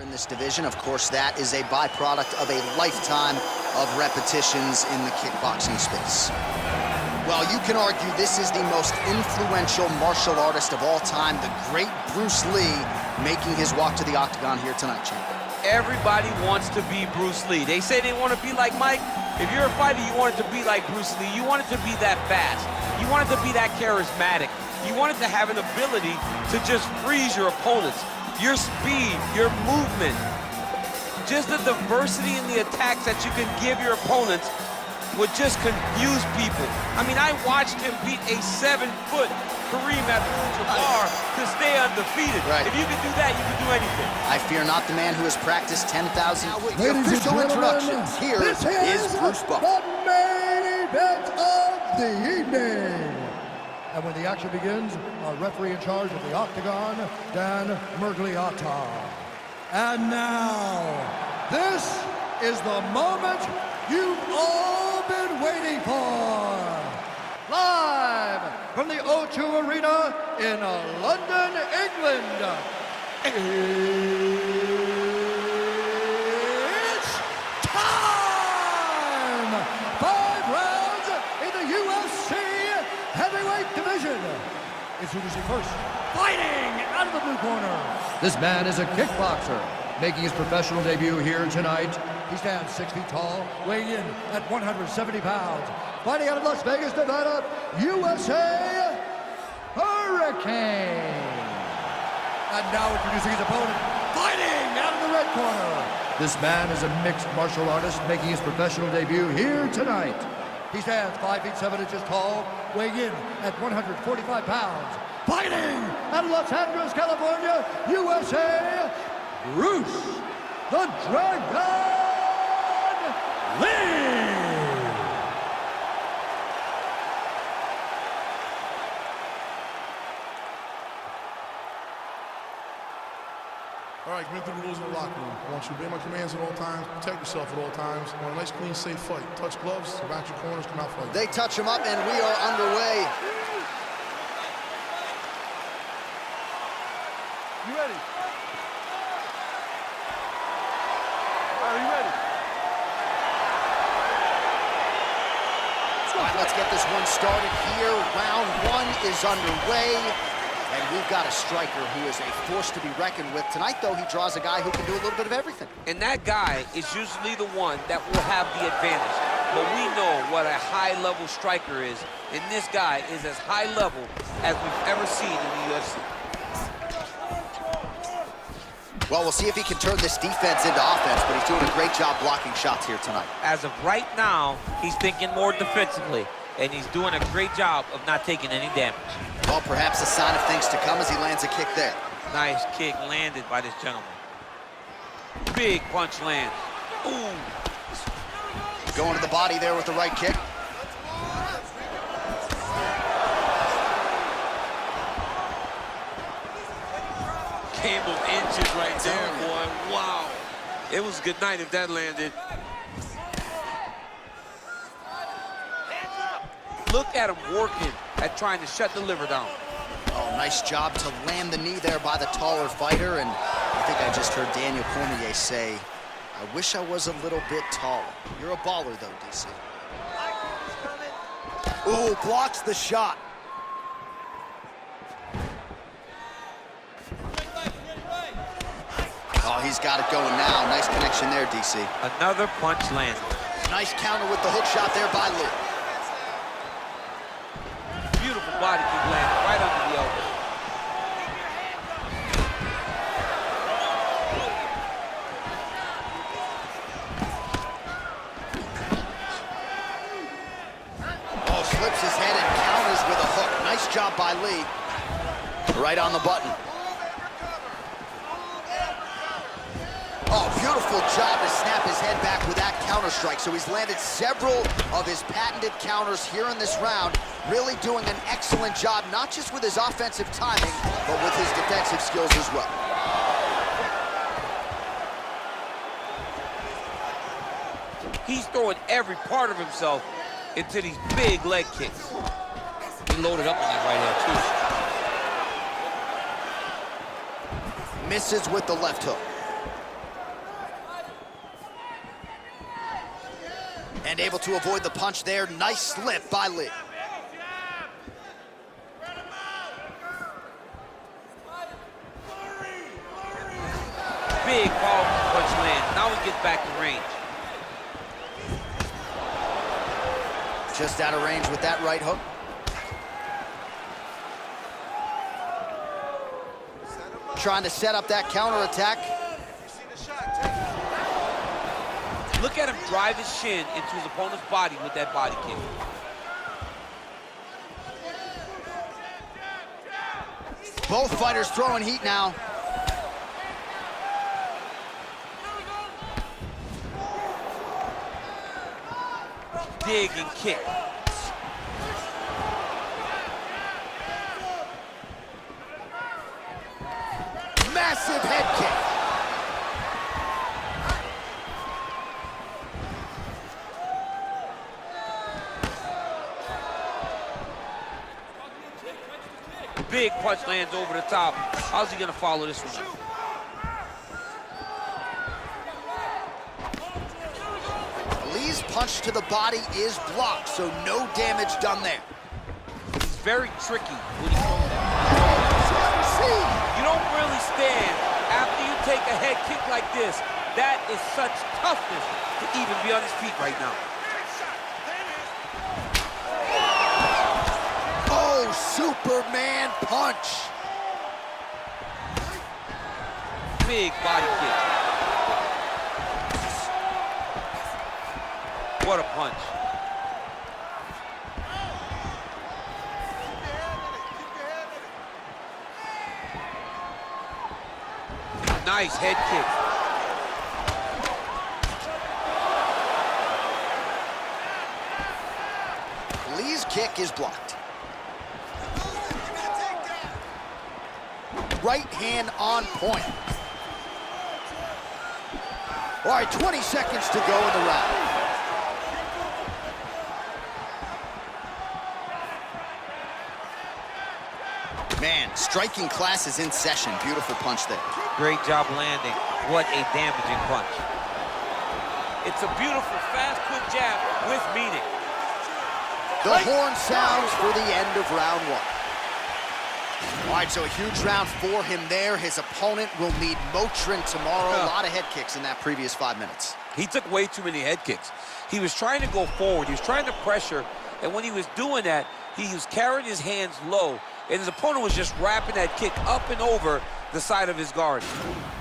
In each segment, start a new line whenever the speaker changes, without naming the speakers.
In this division, of course, that is a byproduct of a lifetime of repetitions in the kickboxing space. Well, you can argue this is the most influential martial artist of all time, the great Bruce Lee, making his walk to the octagon here tonight, champ.
Everybody wants to be Bruce Lee. They say they want to be like Mike. If you're a fighter, you want it to be like Bruce Lee. You want it to be that fast. You want it to be that charismatic. You want it to have an ability to just freeze your opponents. Your speed, your movement, just the diversity in the attacks that you can give your opponents would just confuse people. I mean, I watched him beat a 7-foot Kareem Abdul-Jabbar to stay undefeated.
Right.
If you can do that, you can do anything.
I fear not the man who has practiced 10,000. With the official introductions, here is Bruce Buck.
The main event of the evening. And when the action begins, our referee in charge of the octagon, Dan Mergliata. And now, this is the moment you've all been waiting for. Live from the O2 Arena in London, England. It's time! 5 rounds in the UFC heavyweight division. Introducing first, fighting out of the blue corner. This man is a kickboxer, making his professional debut here tonight. He stands 6 feet tall, weighing in at 170 pounds. Fighting out of Las Vegas, Nevada, USA, Hurricane. And now introducing his opponent, fighting out of the red corner. This man is a mixed martial artist, making his professional debut here tonight. He stands 5 feet 7 inches tall, weighing in at 145 pounds. Fighting out of Los Angeles, California, USA, Bruce the Dragon Lee.
All right, commit to the rules of the locker room. I want you to obey my commands at all times, protect yourself at all times. I want a nice, clean, safe fight. Touch gloves, back your corners, come out fighting.
They touch him up, and we are underway.
You ready? Are you ready?
All right, let's get this one started here. Round 1 is underway. And we've got a striker who is a force to be reckoned with. Tonight, though, he draws a guy who can do a little bit of everything.
And that guy is usually the one that will have the advantage. But we know what a high-level striker is, and this guy is as high level as we've ever seen in the UFC.
Well, we'll see if he can turn this defense into offense, but he's doing a great job blocking shots here tonight.
As of right now, he's thinking more defensively, and he's doing a great job of not taking any damage.
Well, perhaps a sign of things to come as he lands a kick there.
Nice kick landed by this gentleman. Big punch lands. Ooh.
Going to the body there with the right kick.
Game of inches right there, boy. Wow. It was good night if that landed. Look at him working at trying to shut the liver down.
Oh, nice job to land the knee there by the taller fighter. And I think I just heard Daniel Cormier say, I wish I was a little bit taller. You're a baller, though, DC. Ooh, blocks the shot. Oh, he's got it going now. Nice connection there, DC.
Another punch landed.
Nice counter with the hook shot there by Lee.
Beautiful body kick landed right under the elbow.
Oh, slips his head and counters with a hook. Nice job by Lee. Right on the button. Oh, beautiful job to snap his head back with that counter strike. So he's landed several of his patented counters here in this round, really doing an excellent job, not just with his offensive timing, but with his defensive skills as well.
He's throwing every part of himself into these big leg kicks. He loaded up on that right hand, too.
Misses with the left hook. able to avoid the punch there. Nice slip by Lee.
Big powerful punch lands. Now we get back to range.
Just out of range with that right hook. Trying to set up that counterattack.
Look at him drive his shin into his opponent's body with that body kick.
Both fighters throwing heat now.
Dig and kick.
Massive head kick.
Big punch lands over the top. How's he gonna follow this one?
Lee's punch to the body is blocked, so no damage done there.
He's very tricky when he throws that. You don't really stand after you take a head kick like this. That is such toughness to even be on his feet right now.
Oh, Superman punch.
Big body kick. What a punch. Nice head kick.
Lee's kick is blocked. Right hand on point. All right, 20 seconds to go in the round. Man, striking class is in session. Beautiful punch there.
Great job landing. What a damaging punch. It's a beautiful, fast, quick jab with meaning.
The horn sounds for the end of round one. All right, so a huge round for him there. His opponent will need Motrin tomorrow. A lot of head kicks in that previous 5 minutes.
He took way too many head kicks. He was trying to go forward. He was trying to pressure. And when he was doing that, he was carrying his hands low. And his opponent was just wrapping that kick up and over the side of his guard.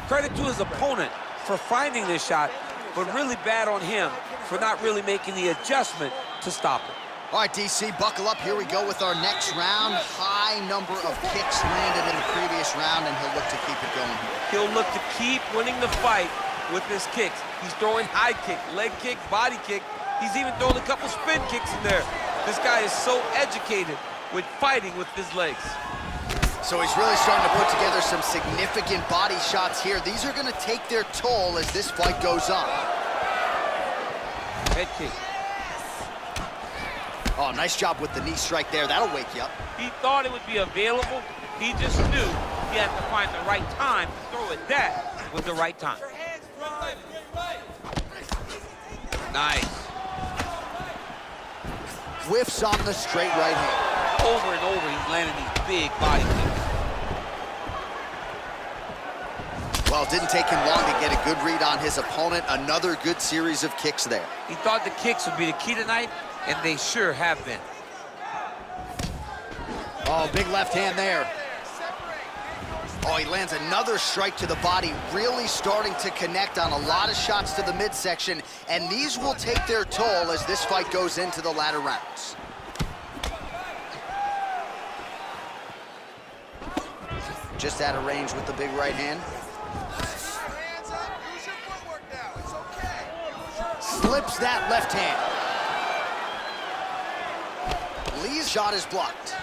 Credit to his opponent for finding this shot, but really bad on him for not really making the adjustment to stop it.
All right, DC, buckle up. Here we go with our next round. High number of kicks landed in the previous round, and he'll look to keep it going here.
He'll look to keep winning the fight with his kicks. He's throwing high kick, leg kick, body kick. He's even throwing a couple spin kicks in there. This guy is so educated with fighting with his legs.
So he's really starting to put together some significant body shots here. These are going to take their toll as this fight goes on.
Head kick.
Oh, nice job with the knee strike there. That'll wake you up.
He thought it would be available. He just knew he had to find the right time to throw it. That was the right time. Nice.
Whiffs on the straight right hand.
Over and over, he's landing these big body kicks.
Well, it didn't take him long to get a good read on his opponent. Another good series of kicks there.
He thought the kicks would be the key tonight, and they sure have been.
Oh, big left hand there. Oh, he lands another strike to the body, really starting to connect on a lot of shots to the midsection, and these will take their toll as this fight goes into the latter rounds. Just out of range with the big right hand. Slips that left hand. Lee's shot is blocked.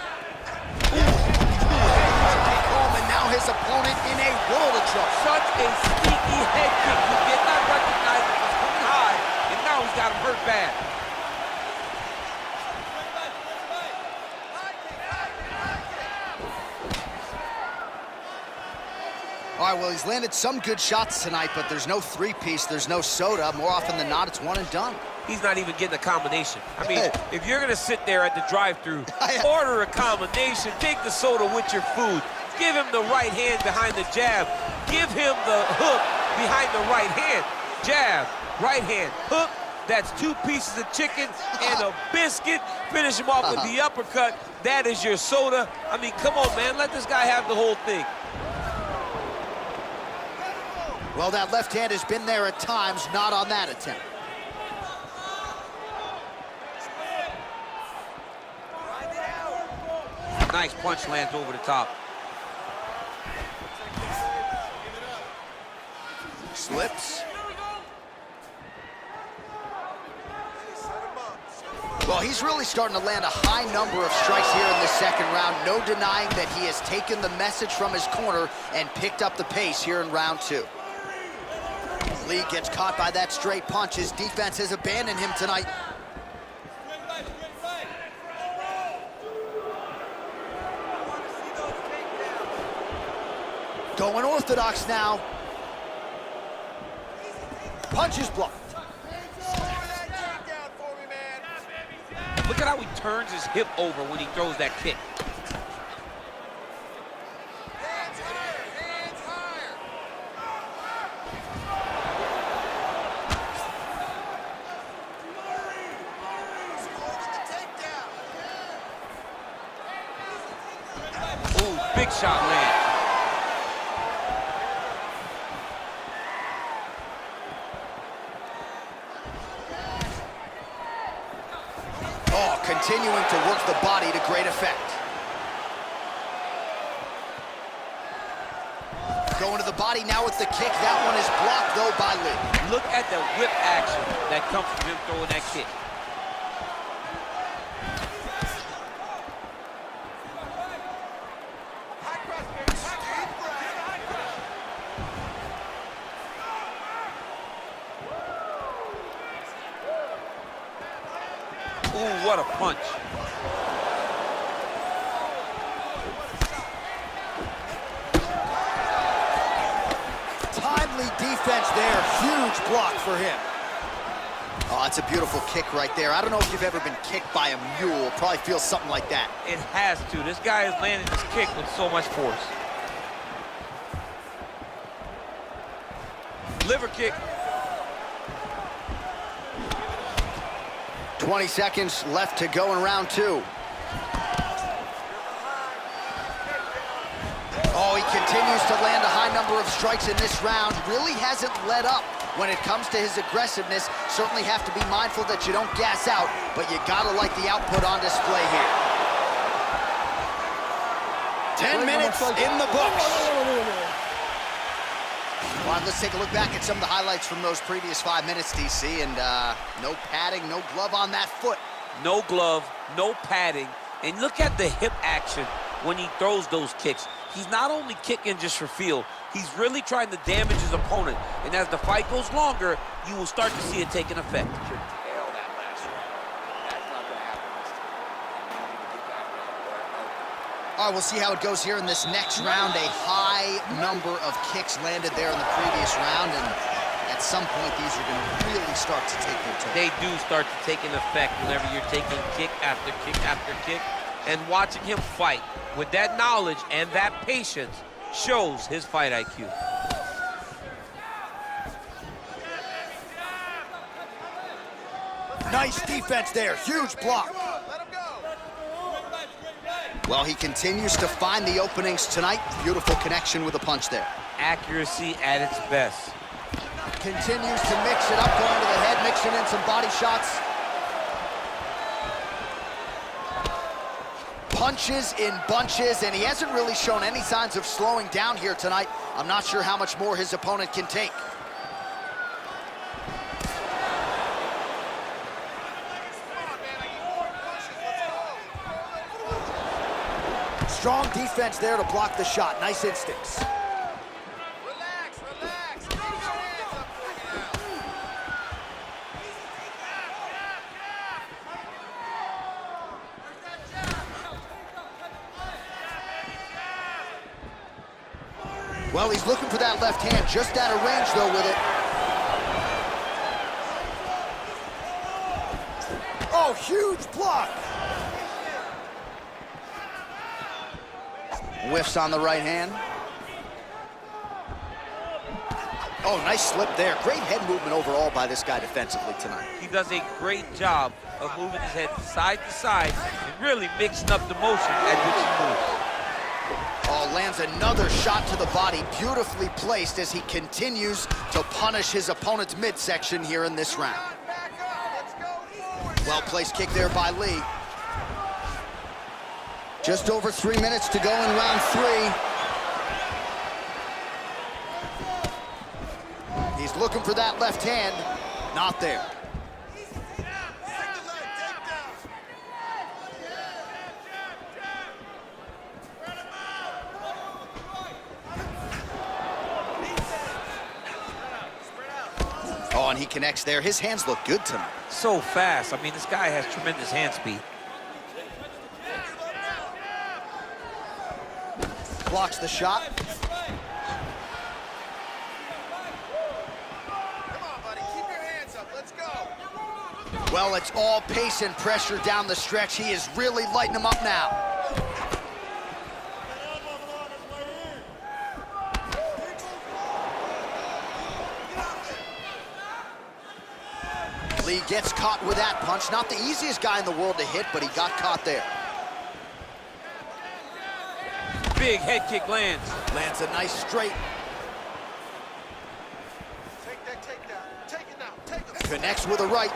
And now his opponent in a world of trouble.
Such a sneaky head kick. He did not recognize it was coming high, and now he's got him hurt bad.
All right, well, he's landed some good shots tonight, but there's no three-piece, there's no soda. More often than not, it's one and done.
he's not even getting a combination. I mean, if you're gonna sit there at the drive-thru, order a combination, take the soda with your food, give him the right hand behind the jab, give him the hook behind the right hand, jab, right hand, hook. That's 2 pieces of chicken and a biscuit. Finish him off with the uppercut. That is your soda. I mean, come on, man. Let this guy have the whole thing.
Well, that left hand has been there at times, not on that attempt.
Nice punch lands over the top.
Slips. Well, he's really starting to land a high number of strikes here in the second round. No denying that he has taken the message from his corner and picked up the pace here in round 2. Lee gets caught by that straight punch. His defense has abandoned him tonight. Going orthodox now. Punch is blocked.
Look at how he turns his hip over when he throws that kick.
Hands higher.
Ooh, big shot lands.
Continuing to work the body to great effect. Going to the body now with the kick. That one is blocked, though, by Lee.
Look at the whip action that comes from him throwing that kick. Ooh, what a punch.
Timely defense there. Huge block for him. Oh, that's a beautiful kick right there. I don't know if you've ever been kicked by a mule. Probably feels something like that.
It has to. This guy is landing his kick with so much force. Liver kick.
20 seconds left to go in round 2. Oh, he continues to land a high number of strikes in this round. Really hasn't let up when it comes to his aggressiveness. Certainly have to be mindful that you don't gas out, but you gotta like the output on display here. 10 minutes in the books. All right, let's take a look back at some of the highlights from those previous 5 minutes, DC, and no padding, no glove on that foot.
No glove, no padding, and look at the hip action when he throws those kicks. He's not only kicking just for feel, he's really trying to damage his opponent, and as the fight goes longer, you will start to see it taking effect.
All right, we'll see how it goes here in this next round. A high number of kicks landed there in the previous round, and at some point, these are going to really start to take their toll.
They do start to take an effect whenever you're taking kick after kick after kick, and watching him fight with that knowledge and that patience shows his fight IQ.
Nice defense there, huge block. Well, he continues to find the openings tonight. Beautiful connection with a punch there.
Accuracy at its best.
Continues to mix it up, going to the head, mixing in some body shots. Punches in bunches, and he hasn't really shown any signs of slowing down here tonight. I'm not sure how much more his opponent can take. Strong defense there to block the shot. Nice instincts.
Relax, relax. Keep your hands up for now.
Well, he's looking for that left hand, just out of range, though, with it. Oh, huge block. Whiffs on the right hand. Oh, nice slip there. Great head movement overall by this guy defensively tonight.
He does a great job of moving his head side to side and really mixing up the motion at which he moves.
Oh, lands another shot to the body, beautifully placed as he continues to punish his opponent's midsection here in this round. Well-placed kick there by Lee. Just over 3 minutes to go in round 3. He's looking for that left hand, not there. Oh, and he connects there. His hands look good tonight.
So fast. I mean, this guy has tremendous hand speed.
Blocks the shot. Well, it's all pace and pressure down the stretch. He is really lighting him up now. Lee gets caught with that punch. Not the easiest guy in the world to hit, but he got caught there.
Big head kick lands.
Lands a nice straight.
Take that takedown. Take it now. Take it.
Connects with a right.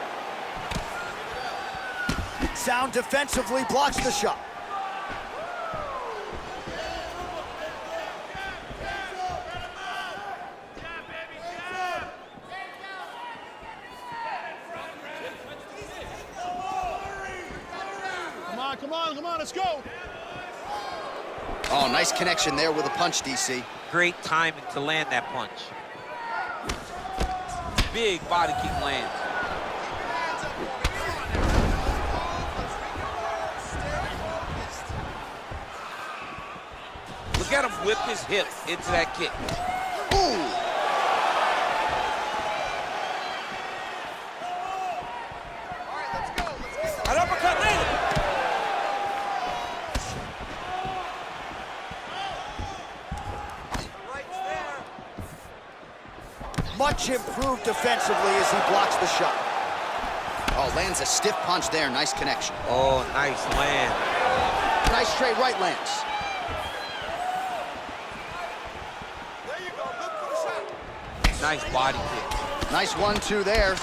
Sound defensively, blocks the shot.
Come on, let's go.
Oh, nice connection there with a punch, DC.
Great timing to land that punch. Big body kick lands. Look at him whip his hip into that kick.
Ooh!
An uppercut landed.
Much improved defensively as he blocks the shot. Oh, lands a stiff punch there. Nice connection.
Oh, nice land.
Nice straight right lands.
There you go. Look for the shot.
Nice body kick.
Nice 1-2 there.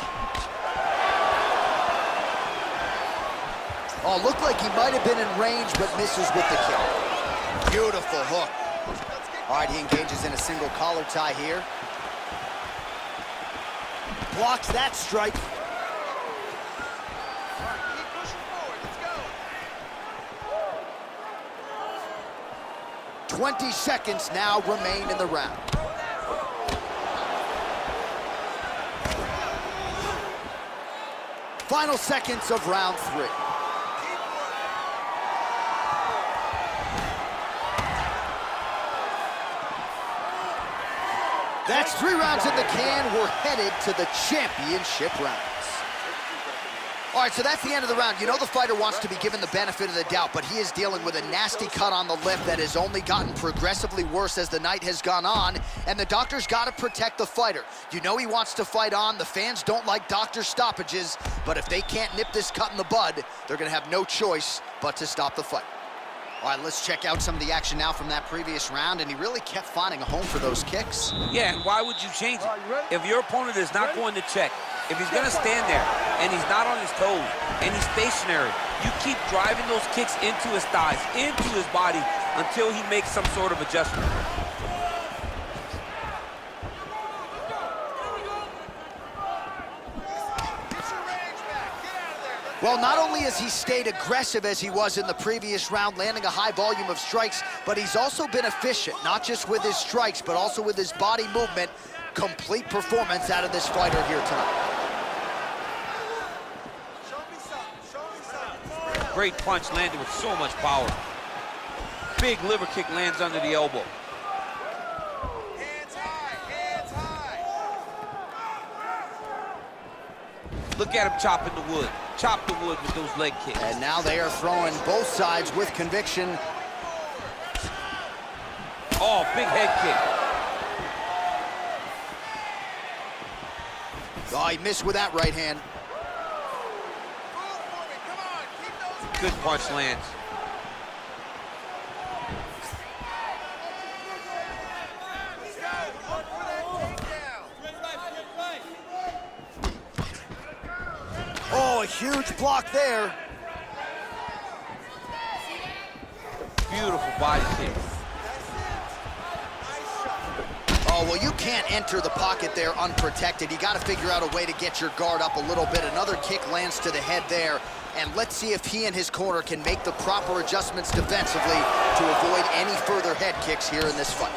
Oh, looked like he might have been in range, but misses with the kick. Beautiful hook. All right, he engages in a single collar tie here. Blocks that strike.
Keep pushing forward. Let's go.
20 seconds now remain in the round. Final seconds of round 3. That's 3 rounds in the can. We're headed to the championship rounds. All right, so that's the end of the round. You know the fighter wants to be given the benefit of the doubt, but he is dealing with a nasty cut on the lip that has only gotten progressively worse as the night has gone on, and the doctor's got to protect the fighter. You know he wants to fight on. The fans don't like doctor stoppages, but if they can't nip this cut in the bud, they're going to have no choice but to stop the fight. All right, let's check out some of the action now from that previous round, and he really kept finding a home for those kicks.
Yeah, and why would you change it? If your opponent is not going to check, if he's going to stand there and he's not on his toes and he's stationary, you keep driving those kicks into his thighs, into his body until he makes some sort of adjustment.
Well, not only has he stayed aggressive as he was in the previous round, landing a high volume of strikes, but he's also been efficient, not just with his strikes, but also with his body movement. Complete performance out of this fighter here tonight.
Great punch landed with so much power. Big liver kick lands under the elbow.
Hands high, hands high.
Look at him chopping the wood. chop the wood with those leg kicks.
And now they are throwing both sides with conviction.
Oh, big head kick.
Oh, he missed with that right hand.
Good punch lands.
Oh, a huge block there.
Beautiful body kick.
Oh, well, you can't enter the pocket there unprotected. You got to figure out a way to get your guard up a little bit. Another kick lands to the head there. And let's see if he and his corner can make the proper adjustments defensively to avoid any further head kicks here in this fight.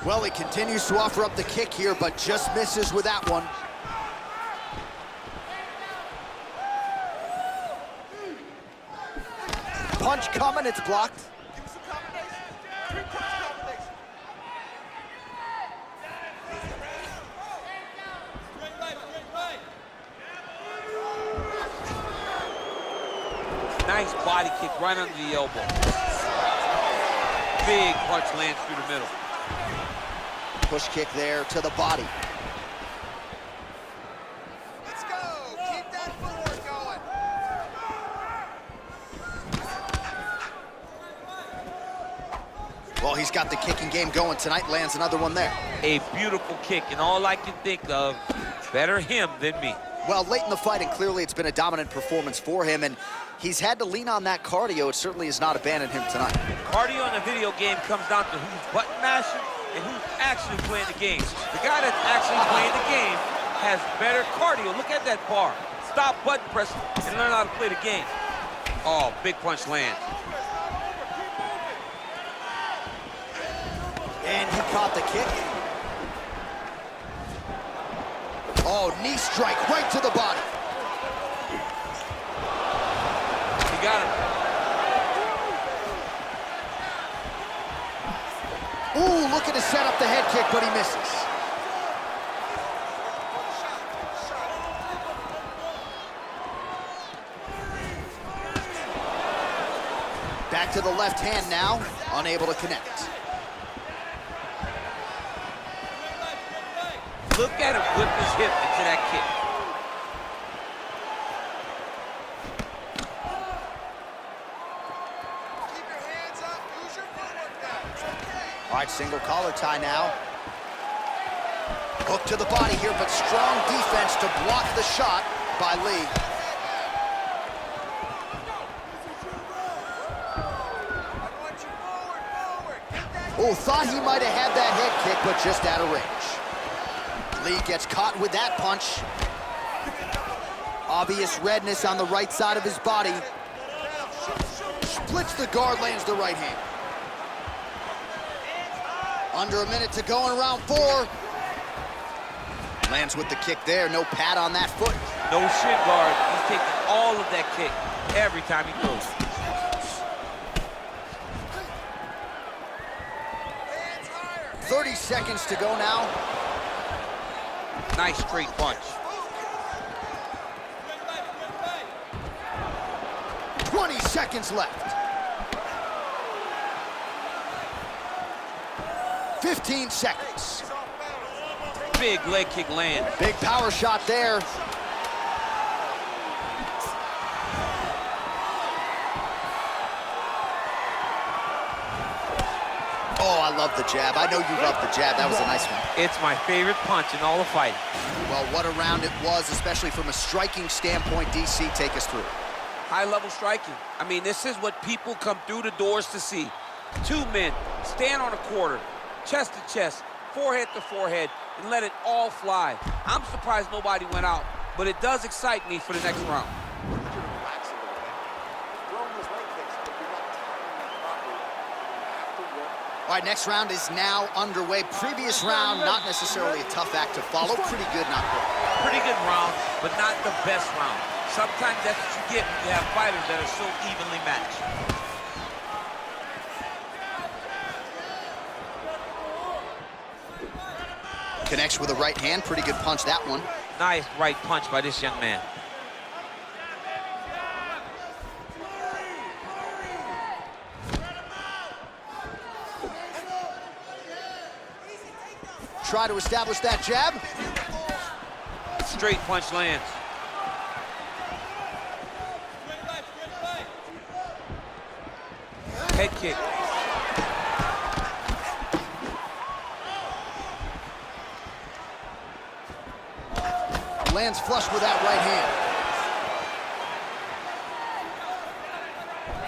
Well, he continues to offer up the kick here, but just misses with that one. Punch coming, it's blocked.
Nice body kick right under the elbow. Big punch lands through the middle.
Push kick there to the body.
Let's go. Keep that footwork going.
Well, he's got the kicking game going tonight. Lands another one there.
A beautiful kick, and all I can think of, better him than me.
Well, late in the fight, and clearly it's been a dominant performance for him, and he's had to lean on that cardio. It certainly has not abandoned him tonight.
Cardio in a video game comes down to who's button mashing and who's actually playing the game. The guy that's actually playing the game has better cardio. Look at that bar. Stop button pressing and learn how to play the game. Oh, big punch lands.
And he caught the kick. Oh, knee strike right to the body.
He got him.
Ooh, looking to set up the head kick, but he misses. Back to the left hand now, unable to connect.
Look at him whip his hip into that kick.
Keep your hands up. Use your footwork now. It's okay.
All right, single collar tie now. Hook to the body here, but strong defense to block the shot by Lee.
I want you forward. Get that.
Oh, thought he might have had that head kick, but just out of range. Lee gets caught with that punch. Obvious redness on the right side of his body. Splits the guard, lands the right hand. Under a minute to go in round 4. Lands with the kick there, no pad on that foot.
No shin guard. He's taking all of that kick every time he throws.
Hands higher.
30 seconds to go now.
Nice straight punch.
20 seconds left. 15 seconds.
Big leg kick land.
Big power shot there. Oh, I love the jab. I know you love the jab. That was a nice one.
It's my favorite punch in all the fight.
Well, what a round it was, especially from a striking standpoint. DC, take us through.
High-level striking. I mean, this is what people come through the doors to see. Two men stand on a quarter, chest to chest, forehead to forehead, and let it all fly. I'm surprised nobody went out, but it does excite me for the next round.
All right, next round is now underway. Previous round, not necessarily a tough act to follow. Pretty good, not good.
Pretty good round, but not the best round. Sometimes that's what you get when you have fighters that are so evenly matched.
Connects with a right hand, pretty good punch, that one.
Nice right punch by this young man.
Try to establish that jab.
Straight punch lands. Head kick.
Lands flush with that right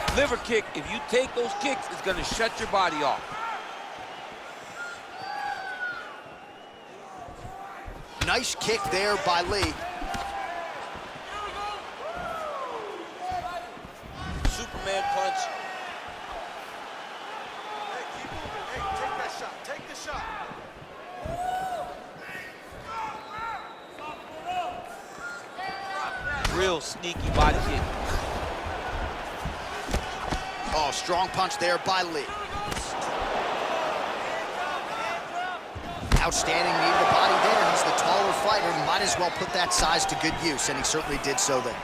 hand.
Liver kick. If you take those kicks, it's going to shut your body off.
Nice kick there by Lee.
Superman punch.
Hey, keep moving. Hey, take that shot. Take the shot.
Real sneaky body kick.
Oh, strong punch there by Lee. Outstanding knee to the body there. He's the taller fighter. Might as well put that size to good use, and he certainly did so there.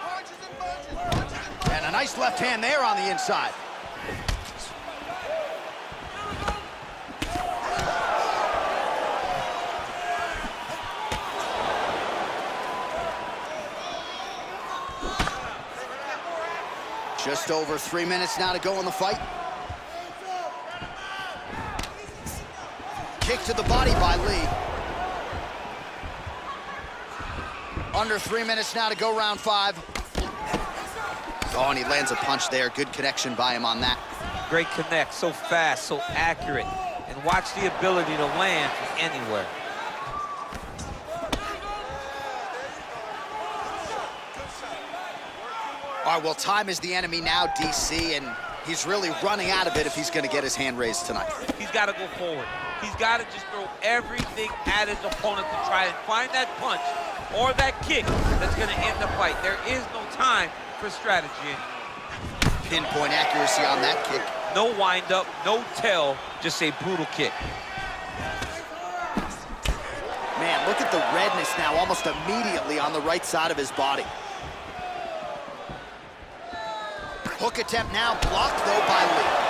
Punches and punches. Punches and punches.
And a nice left hand there on the inside. Just over 3 minutes now to go in the fight. Kick to the body by Lee. Under 3 minutes now to go, round 5. Oh, and he lands a punch there. Good connection by him on that.
Great connect, so fast, so accurate. And watch the ability to land from anywhere.
All right, well, time is the enemy now, DC, and he's really running out of it if he's going to get his hand raised tonight.
He's got to go forward. He's got to just throw everything at his opponent to try and find that punch or that kick that's going to end the fight. There is no time for strategy anymore.
Pinpoint accuracy on that kick.
No wind up, no tell, just a brutal kick.
Man, look at the redness now almost immediately on the right side of his body. Hook attempt now blocked, though, by Lee.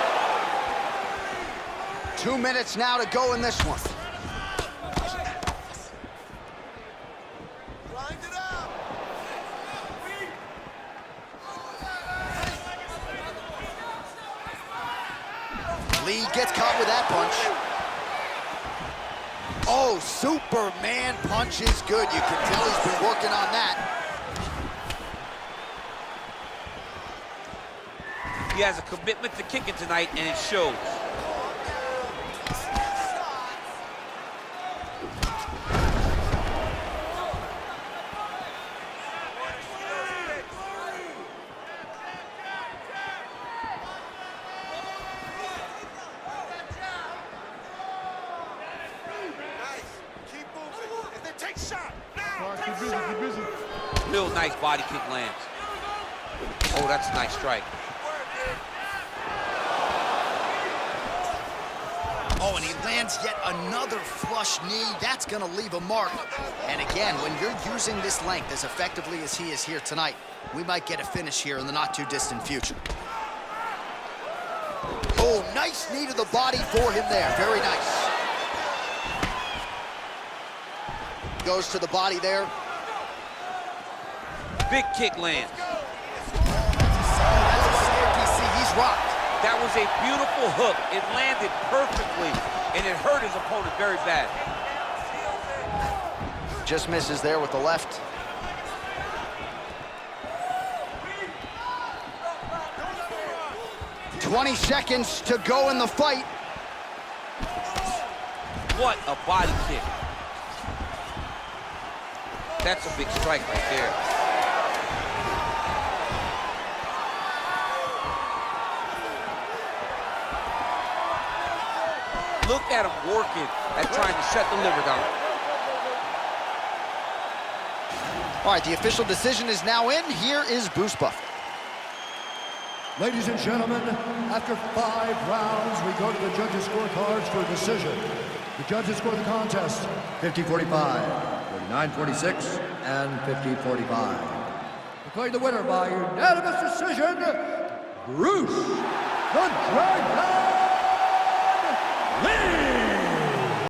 2 minutes now to go in this one.
Grind it out.
Lee gets caught with that punch. Oh, Superman punch is good. You can tell he's been working on that.
He has a commitment to kicking tonight, and it shows.
Keep busy.
Real nice body kick lands. Oh, that's a nice strike.
Oh, and he lands yet another flush knee. That's going to leave a mark. And again, when you're using this length as effectively as he is here tonight, we might get a finish here in the not-too-distant future. Oh, nice knee to the body for him there. Very nice. Goes to the body there.
Big kick lands.
That's what DC, he's rocked.
That was a beautiful hook. It landed perfectly, and it hurt his opponent very bad.
Just misses there with the left. "20 seconds to go in the fight."
What a body kick. That's a big strike right there. Look at him working at trying to shut the liver down.
All right, the official decision is now in. Here is Bruce Buffer.
Ladies and gentlemen, after 5 rounds, we go to the judges' scorecards for decision. The judges score the contest 50-45, 49-46, and 50-45. Declaring the winner by unanimous decision, Bruce the Dragon Lee!